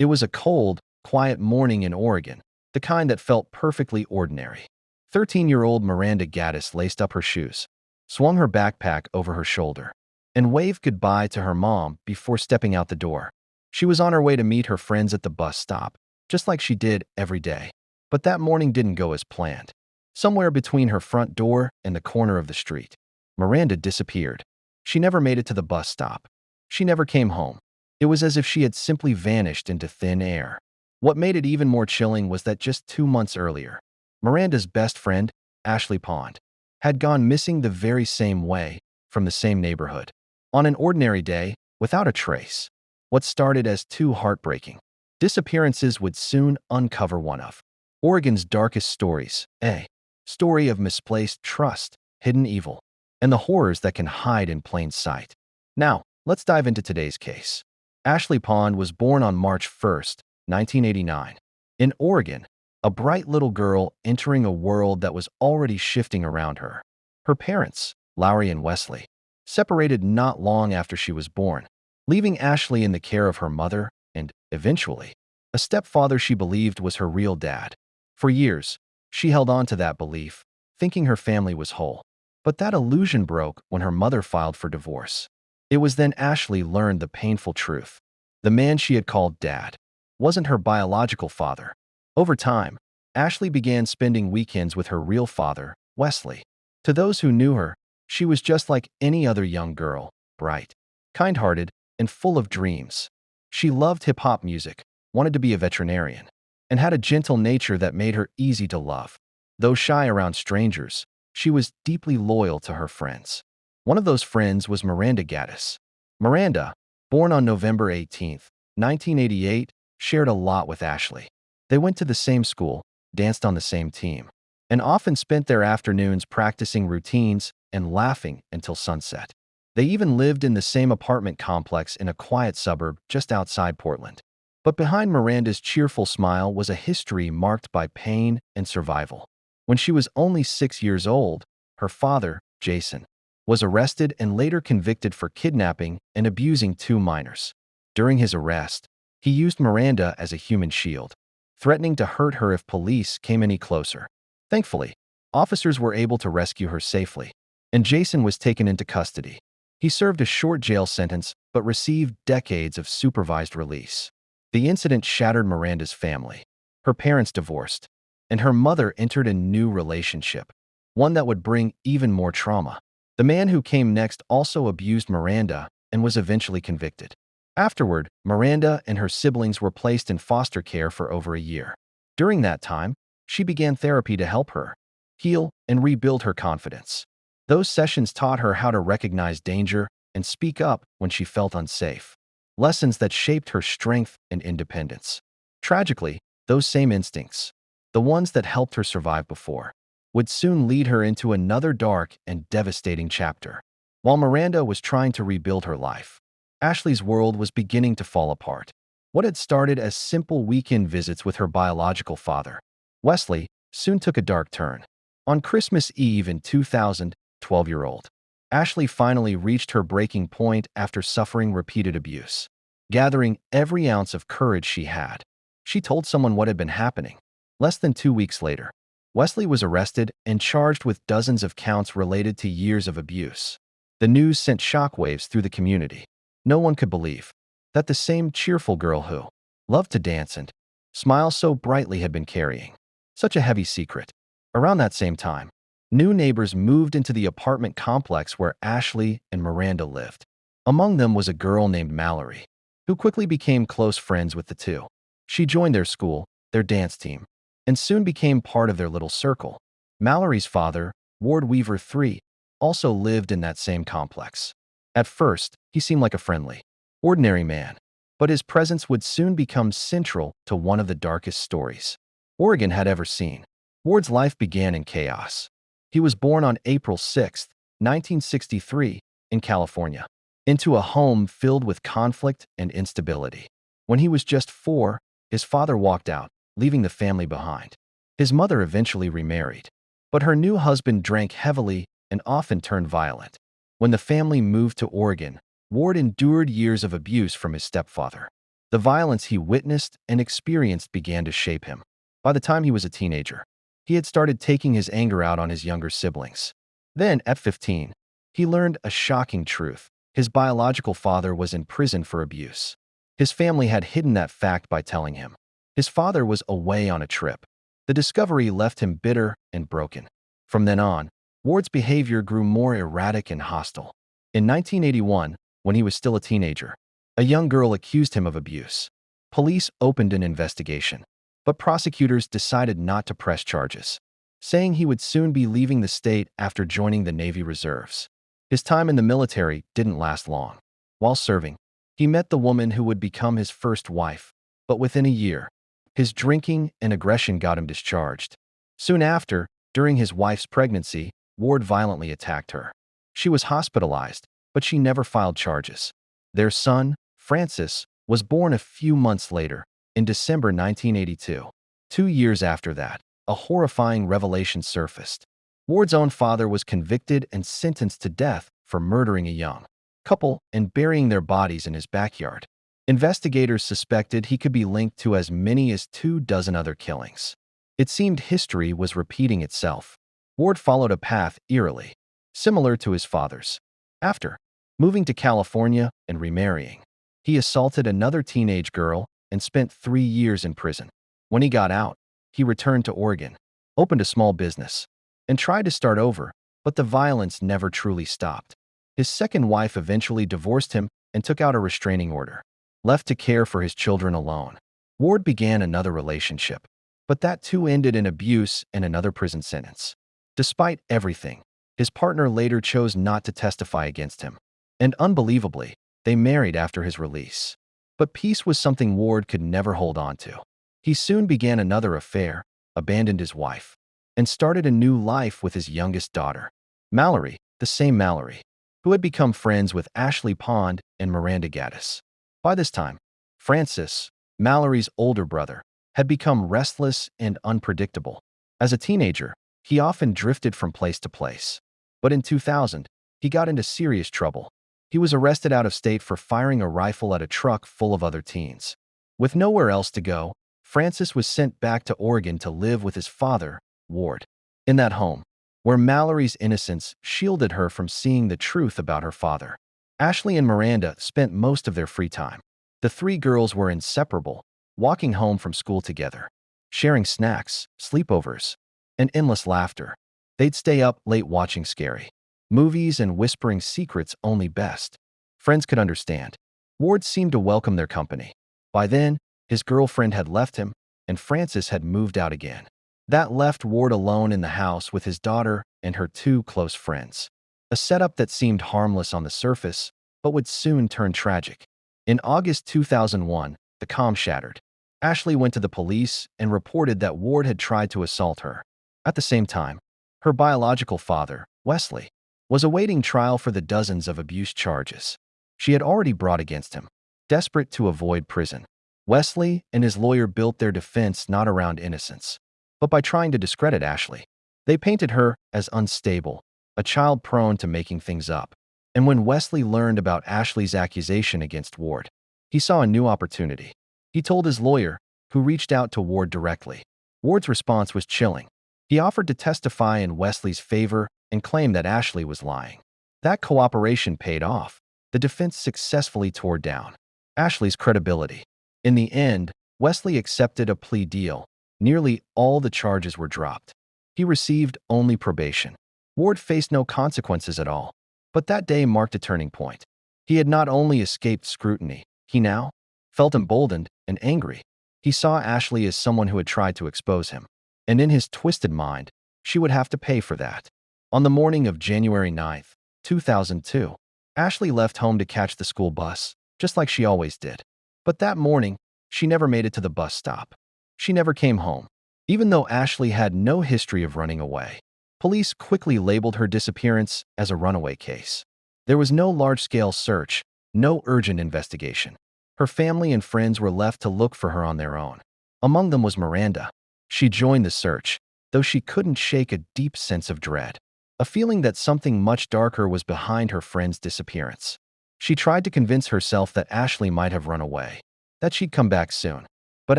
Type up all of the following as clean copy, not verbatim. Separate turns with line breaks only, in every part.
It was a cold, quiet morning in Oregon, the kind that felt perfectly ordinary. 13-year-old Miranda Gaddis laced up her shoes, swung her backpack over her shoulder, and waved goodbye to her mom before stepping out the door. She was on her way to meet her friends at the bus stop, just like she did every day. But that morning didn't go as planned. Somewhere between her front door and the corner of the street, Miranda disappeared. She never made it to the bus stop. She never came home. It was as if she had simply vanished into thin air. What made it even more chilling was that just 2 months earlier, Miranda's best friend, Ashley Pond, had gone missing the very same way, from the same neighborhood. On an ordinary day, without a trace. What started as two heartbreaking disappearances would soon uncover one of Oregon's darkest stories, a story of misplaced trust, hidden evil, and the horrors that can hide in plain sight. Now, let's dive into today's case. Ashley Pond was born on March 1st, 1989, in Oregon, a bright little girl entering a world that was already shifting around her. Her parents, Lowry and Wesley, separated not long after she was born, leaving Ashley in the care of her mother and, eventually, a stepfather she believed was her real dad. For years, she held on to that belief, thinking her family was whole. But that illusion broke when her mother filed for divorce. It was then Ashley learned the painful truth. The man she had called dad wasn't her biological father. Over time, Ashley began spending weekends with her real father, Wesley. To those who knew her, she was just like any other young girl, bright, kind-hearted, and full of dreams. She loved hip-hop music, wanted to be a veterinarian, and had a gentle nature that made her easy to love. Though shy around strangers, she was deeply loyal to her friends. One of those friends was Miranda Gaddis. Miranda, born on November 18th, 1988, shared a lot with Ashley. They went to the same school, danced on the same team, and often spent their afternoons practicing routines and laughing until sunset. They even lived in the same apartment complex in a quiet suburb just outside Portland. But behind Miranda's cheerful smile was a history marked by pain and survival. When she was only 6 years old, her father, Jason, was arrested and later convicted for kidnapping and abusing 2 minors. During his arrest, he used Miranda as a human shield, threatening to hurt her if police came any closer. Thankfully, officers were able to rescue her safely, and Jason was taken into custody. He served a short jail sentence but received decades of supervised release. The incident shattered Miranda's family. Her parents divorced, and her mother entered a new relationship, one that would bring even more trauma. The man who came next also abused Miranda and was eventually convicted. Afterward, Miranda and her siblings were placed in foster care for over a year. During that time, she began therapy to help her heal and rebuild her confidence. Those sessions taught her how to recognize danger and speak up when she felt unsafe, lessons that shaped her strength and independence. Tragically, those same instincts, the ones that helped her survive before, would soon lead her into another dark and devastating chapter. While Miranda was trying to rebuild her life, Ashley's world was beginning to fall apart. What had started as simple weekend visits with her biological father, Wesley, soon took a dark turn. On Christmas Eve in 2000, 12-year-old Ashley finally reached her breaking point after suffering repeated abuse. Gathering every ounce of courage she had, she told someone what had been happening. Less than 2 weeks later, Wesley was arrested and charged with dozens of counts related to years of abuse. The news sent shockwaves through the community. No one could believe that the same cheerful girl who loved to dance and smile so brightly had been carrying such a heavy secret. Around that same time, new neighbors moved into the apartment complex where Ashley and Miranda lived. Among them was a girl named Mallory, who quickly became close friends with the two. She joined their school, their dance team, and soon became part of their little circle. Mallory's father, Ward Weaver III, also lived in that same complex. At first, he seemed like a friendly, ordinary man, but his presence would soon become central to one of the darkest stories Oregon had ever seen. Ward's life began in chaos. He was born on April 6th, 1963, in California, into a home filled with conflict and instability. When he was just 4, his father walked out, leaving the family behind. His mother eventually remarried, but her new husband drank heavily and often turned violent. When the family moved to Oregon, Ward endured years of abuse from his stepfather. The violence he witnessed and experienced began to shape him. By the time he was a teenager, he had started taking his anger out on his younger siblings. Then, at 15, he learned a shocking truth. His biological father was in prison for abuse. His family had hidden that fact by telling him. His father was away on a trip. The discovery left him bitter and broken. From then on, Ward's behavior grew more erratic and hostile. In 1981, when he was still a teenager, a young girl accused him of abuse. Police opened an investigation, but prosecutors decided not to press charges, saying he would soon be leaving the state after joining the Navy Reserves. His time in the military didn't last long. While serving, he met the woman who would become his first wife, but within a year, his drinking and aggression got him discharged. Soon after, during his wife's pregnancy, Ward violently attacked her. She was hospitalized, but she never filed charges. Their son, Francis, was born a few months later, in December 1982. 2 years after that, a horrifying revelation surfaced. Ward's own father was convicted and sentenced to death for murdering a young couple and burying their bodies in his backyard. Investigators suspected he could be linked to as many as 24 other killings. It seemed history was repeating itself. Ward followed a path eerily similar to his father's. After moving to California and remarrying, he assaulted another teenage girl and spent 3 years in prison. When he got out, he returned to Oregon, opened a small business, and tried to start over, but the violence never truly stopped. His second wife eventually divorced him and took out a restraining order. Left to care for his children alone, Ward began another relationship, but that too ended in abuse and another prison sentence. Despite everything, his partner later chose not to testify against him, and unbelievably, they married after his release. But peace was something Ward could never hold on to. He soon began another affair, abandoned his wife, and started a new life with his youngest daughter, Mallory, the same Mallory, who had become friends with Ashley Pond and Miranda Gaddis. By this time, Francis, Mallory's older brother, had become restless and unpredictable. As a teenager, he often drifted from place to place. But in 2000, he got into serious trouble. He was arrested out of state for firing a rifle at a truck full of other teens. With nowhere else to go, Francis was sent back to Oregon to live with his father, Ward. In that home, where Mallory's innocence shielded her from seeing the truth about her father, Ashley and Miranda spent most of their free time. The three girls were inseparable, walking home from school together, sharing snacks, sleepovers, and endless laughter. They'd stay up late watching scary movies and whispering secrets only best friends could understand. Ward seemed to welcome their company. By then, his girlfriend had left him, and Francis had moved out again. That left Ward alone in the house with his daughter and her two close friends. A setup that seemed harmless on the surface, but would soon turn tragic. In August 2001, the calm shattered. Ashley went to the police and reported that Ward had tried to assault her. At the same time, her biological father, Wesley, was awaiting trial for the dozens of abuse charges she had already brought against him. Desperate to avoid prison, Wesley and his lawyer built their defense not around innocence, but by trying to discredit Ashley. They painted her as unstable, a child prone to making things up. And when Wesley learned about Ashley's accusation against Ward, he saw a new opportunity. He told his lawyer, who reached out to Ward directly. Ward's response was chilling. He offered to testify in Wesley's favor and claimed that Ashley was lying. That cooperation paid off. The defense successfully tore down Ashley's credibility. In the end, Wesley accepted a plea deal. Nearly all the charges were dropped. He received only probation. Ward faced no consequences at all. But that day marked a turning point. He had not only escaped scrutiny, he now felt emboldened and angry. He saw Ashley as someone who had tried to expose him. And in his twisted mind, she would have to pay for that. On the morning of January 9, 2002, Ashley left home to catch the school bus, just like she always did. But that morning, she never made it to the bus stop. She never came home. Even though Ashley had no history of running away, police quickly labeled her disappearance as a runaway case. There was no large-scale search, no urgent investigation. Her family and friends were left to look for her on their own. Among them was Miranda. She joined the search, though she couldn't shake a deep sense of dread, a feeling that something much darker was behind her friend's disappearance. She tried to convince herself that Ashley might have run away, that she'd come back soon. But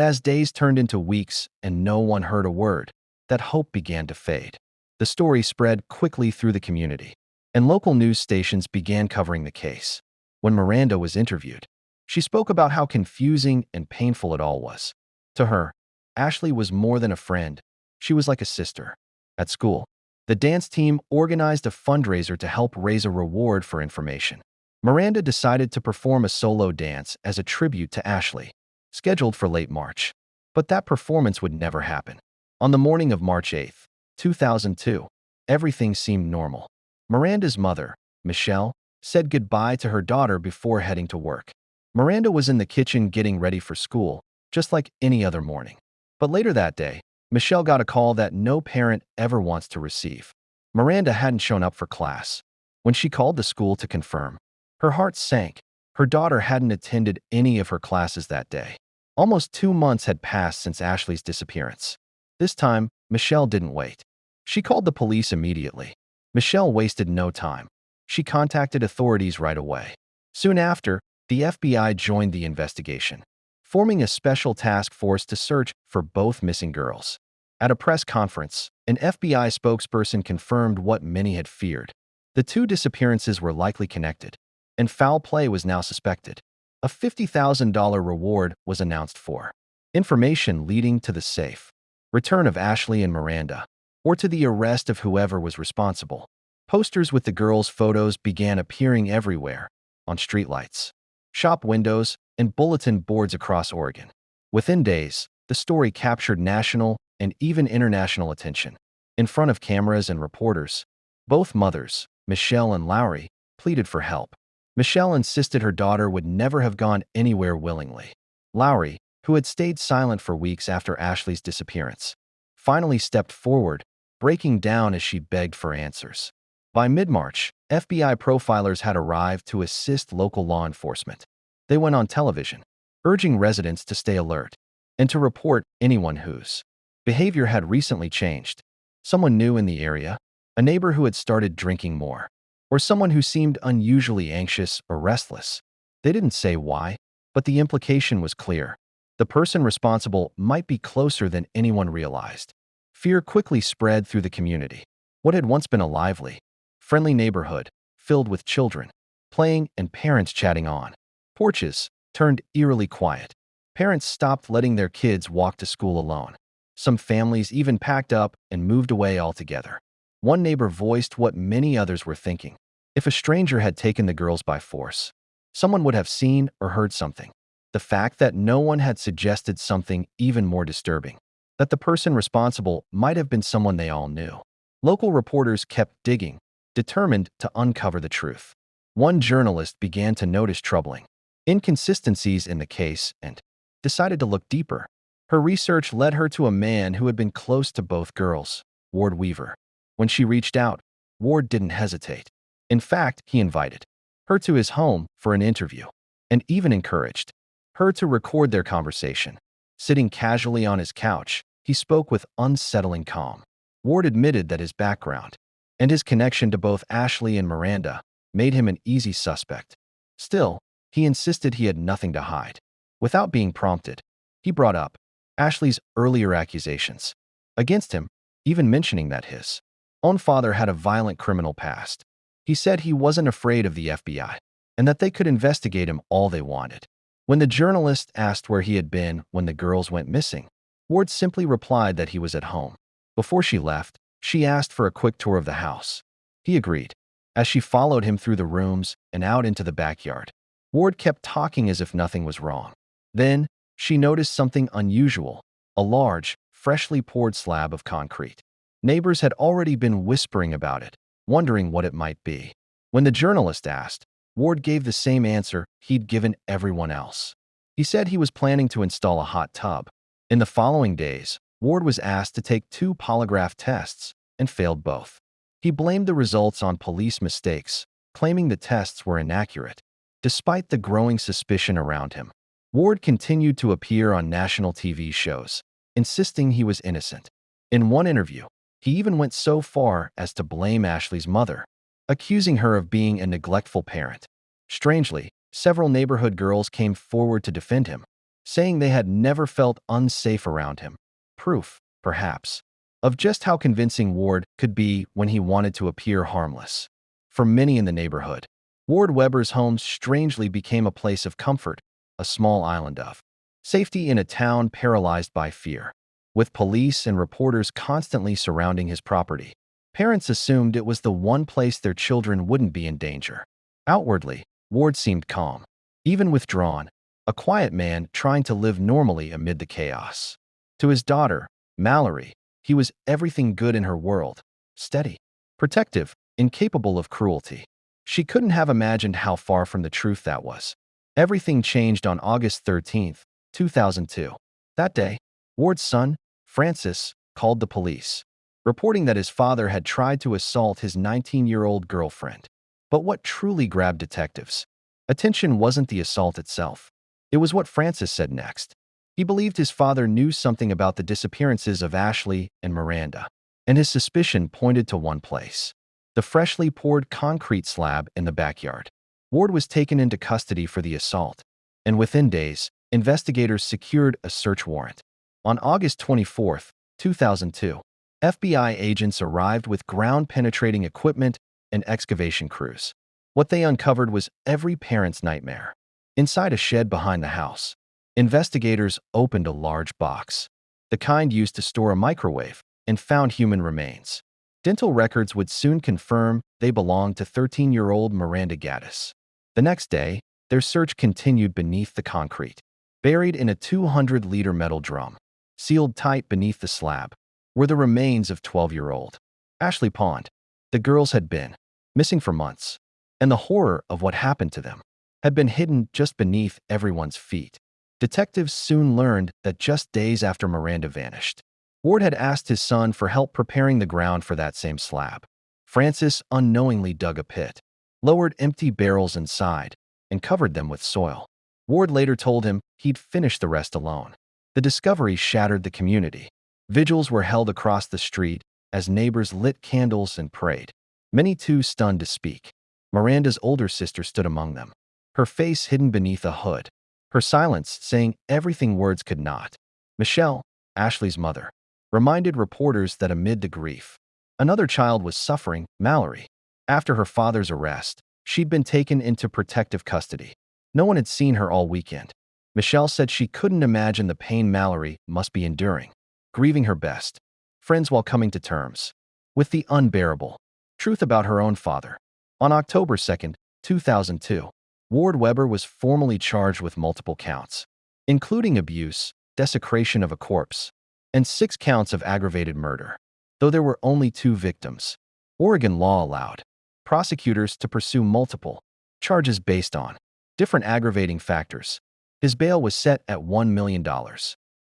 as days turned into weeks and no one heard a word, that hope began to fade. The story spread quickly through the community, and local news stations began covering the case. When Miranda was interviewed, she spoke about how confusing and painful it all was. To her, Ashley was more than a friend. She was like a sister. At school, the dance team organized a fundraiser to help raise a reward for information. Miranda decided to perform a solo dance as a tribute to Ashley, scheduled for late March. But that performance would never happen. On the morning of March 8, 2002, everything seemed normal. Miranda's mother, Michelle, said goodbye to her daughter before heading to work. Miranda was in the kitchen getting ready for school, just like any other morning. But later that day, Michelle got a call that no parent ever wants to receive. Miranda hadn't shown up for class. When she called the school to confirm, her heart sank. Her daughter hadn't attended any of her classes that day. Almost 2 months had passed since Ashley's disappearance. This time, Michelle didn't wait. She called the police immediately. Michelle wasted no time. She contacted authorities right away. Soon after, the FBI joined the investigation, forming a special task force to search for both missing girls. At a press conference, an FBI spokesperson confirmed what many had feared. The two disappearances were likely connected, and foul play was now suspected. A $50,000 reward was announced for information leading to the safe return of Ashley and Miranda, or to the arrest of whoever was responsible. Posters with the girls' photos began appearing everywhere, on streetlights, shop windows, and bulletin boards across Oregon. Within days, the story captured national and even international attention. In front of cameras and reporters, both mothers, Michelle and Lowry, pleaded for help. Michelle insisted her daughter would never have gone anywhere willingly. Lowry, who had stayed silent for weeks after Ashley's disappearance, finally stepped forward, breaking down as she begged for answers. By mid-March, FBI profilers had arrived to assist local law enforcement. They went on television, urging residents to stay alert and to report anyone whose behavior had recently changed. Someone new in the area, a neighbor who had started drinking more, or someone who seemed unusually anxious or restless. They didn't say why, but the implication was clear. The person responsible might be closer than anyone realized. Fear quickly spread through the community. What had once been a lively, friendly neighborhood, filled with children playing and parents chatting on porches, turned eerily quiet. Parents stopped letting their kids walk to school alone. Some families even packed up and moved away altogether. One neighbor voiced what many others were thinking. If a stranger had taken the girls by force, someone would have seen or heard something. The fact that no one had suggested something even more disturbing, that the person responsible might have been someone they all knew. Local reporters kept digging, determined to uncover the truth. One journalist began to notice troubling inconsistencies in the case and decided to look deeper. Her research led her to a man who had been close to both girls, Ward Weaver. When she reached out, Ward didn't hesitate. In fact, he invited her to his home for an interview and even encouraged her to record their conversation. Sitting casually on his couch, he spoke with unsettling calm. Ward admitted that his background and his connection to both Ashley and Miranda made him an easy suspect. Still, he insisted he had nothing to hide. Without being prompted, he brought up Ashley's earlier accusations against him, even mentioning that his own father had a violent criminal past. He said he wasn't afraid of the FBI and that they could investigate him all they wanted. When the journalist asked where he had been when the girls went missing, Ward simply replied that he was at home. Before she left, she asked for a quick tour of the house. He agreed. As she followed him through the rooms and out into the backyard, Ward kept talking as if nothing was wrong. Then, she noticed something unusual, a large, freshly poured slab of concrete. Neighbors had already been whispering about it, wondering what it might be. When the journalist asked, Ward gave the same answer he'd given everyone else. He said he was planning to install a hot tub. In the following days, Ward was asked to take 2 polygraph tests and failed both. He blamed the results on police mistakes, claiming the tests were inaccurate. Despite the growing suspicion around him, Ward continued to appear on national TV shows, insisting he was innocent. In one interview, he even went so far as to blame Ashley's mother, accusing her of being a neglectful parent. Strangely, several neighborhood girls came forward to defend him. saying they had never felt unsafe around him. Proof, perhaps, of just how convincing Ward could be when he wanted to appear harmless. For many in the neighborhood, Ward Webber's home strangely became a place of comfort, a small island of safety in a town paralyzed by fear. With police and reporters constantly surrounding his property, parents assumed it was the one place their children wouldn't be in danger. Outwardly, Ward seemed calm, even withdrawn, a quiet man trying to live normally amid the chaos. To his daughter, Mallory, he was everything good in her world, steady, protective, incapable of cruelty. She couldn't have imagined how far from the truth that was. Everything changed on August 13, 2002. That day, Ward's son, Francis, called the police, reporting that his father had tried to assault his 19-year-old girlfriend. But what truly grabbed detectives' attention wasn't the assault itself. It was what Francis said next. He believed his father knew something about the disappearances of Ashley and Miranda, and his suspicion pointed to one place: the freshly poured concrete slab in the backyard. Ward was taken into custody for the assault, and within days, investigators secured a search warrant. On August 24, 2002, FBI agents arrived with ground-penetrating equipment and excavation crews. What they uncovered was every parent's nightmare. Inside a shed behind the house, investigators opened a large box, the kind used to store a microwave, and found human remains. Dental records would soon confirm they belonged to 13-year-old Miranda Gaddis. The next day, their search continued beneath the concrete. Buried in a 200-liter metal drum, sealed tight beneath the slab, were the remains of 12-year-old Ashley Pond. The girls had been missing for months, and the horror of what happened to them had been hidden just beneath everyone's feet. Detectives soon learned that just days after Miranda vanished, Ward had asked his son for help preparing the ground for that same slab. Francis unknowingly dug a pit, lowered empty barrels inside, and covered them with soil. Ward later told him he'd finish the rest alone. The discovery shattered the community. Vigils were held across the street as neighbors lit candles and prayed, many too stunned to speak. Miranda's older sister stood among them, her face hidden beneath a hood, her silence saying everything words could not. Michelle, Ashley's mother, reminded reporters that amid the grief, another child was suffering, Mallory. After her father's arrest, she'd been taken into protective custody. No one had seen her all weekend. Michelle said she couldn't imagine the pain Mallory must be enduring, grieving her best friends while coming to terms with the unbearable truth about her own father. On October 2, 2002, Ward Webber was formally charged with multiple counts, including abuse, desecration of a corpse, and 6 counts of aggravated murder. Though there were only 2 victims, Oregon law allowed prosecutors to pursue multiple charges based on different aggravating factors. His bail was set at $1 million.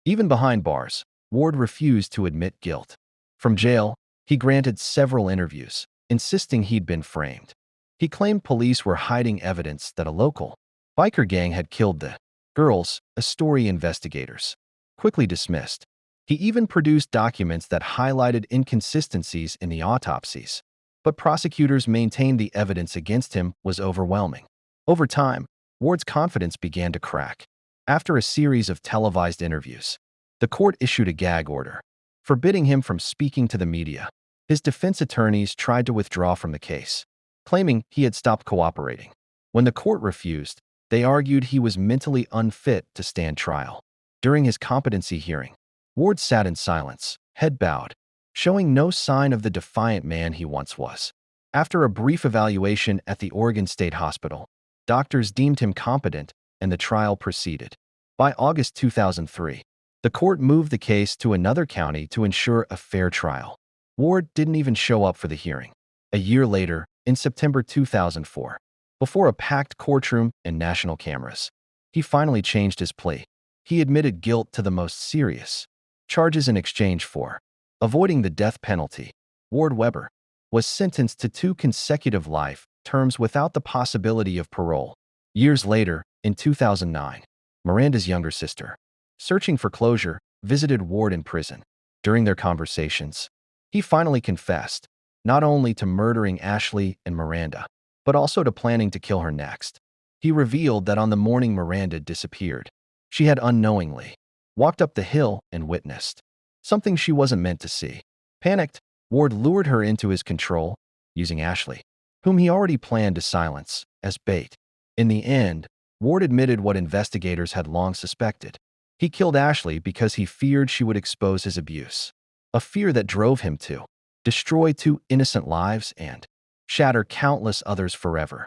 Even behind bars, Ward refused to admit guilt. From jail, he granted several interviews, insisting he'd been framed. He claimed police were hiding evidence that a local biker gang had killed the girls, a story investigators quickly dismissed. He even produced documents that highlighted inconsistencies in the autopsies, but prosecutors maintained the evidence against him was overwhelming. Over time, Ward's confidence began to crack. After a series of televised interviews, the court issued a gag order, forbidding him from speaking to the media. His defense attorneys tried to withdraw from the case, claiming he had stopped cooperating. When the court refused, they argued he was mentally unfit to stand trial. During his competency hearing, Ward sat in silence, head bowed, showing no sign of the defiant man he once was. After a brief evaluation at the Oregon State Hospital, doctors deemed him competent and the trial proceeded. By August 2003, the court moved the case to another county to ensure a fair trial. Ward didn't even show up for the hearing. A year later, in September 2004, before a packed courtroom and national cameras, he finally changed his plea. He admitted guilt to the most serious charges in exchange for avoiding the death penalty. Ward Webber was sentenced to 2 consecutive life terms without the possibility of parole. Years later, in 2009, Miranda's younger sister, searching for closure, visited Ward in prison. During their conversations, he finally confessed, not only to murdering Ashley and Miranda, but also to planning to kill her next. He revealed that on the morning Miranda disappeared, She had unknowingly walked up the hill and witnessed something she wasn't meant to see. Panicked, Ward lured her into his control, using Ashley, whom he already planned to silence, as bait. In the end, Ward admitted what investigators had long suspected. He killed Ashley because he feared she would expose his abuse, a fear that drove him to destroy 2 innocent lives and shatter countless others forever.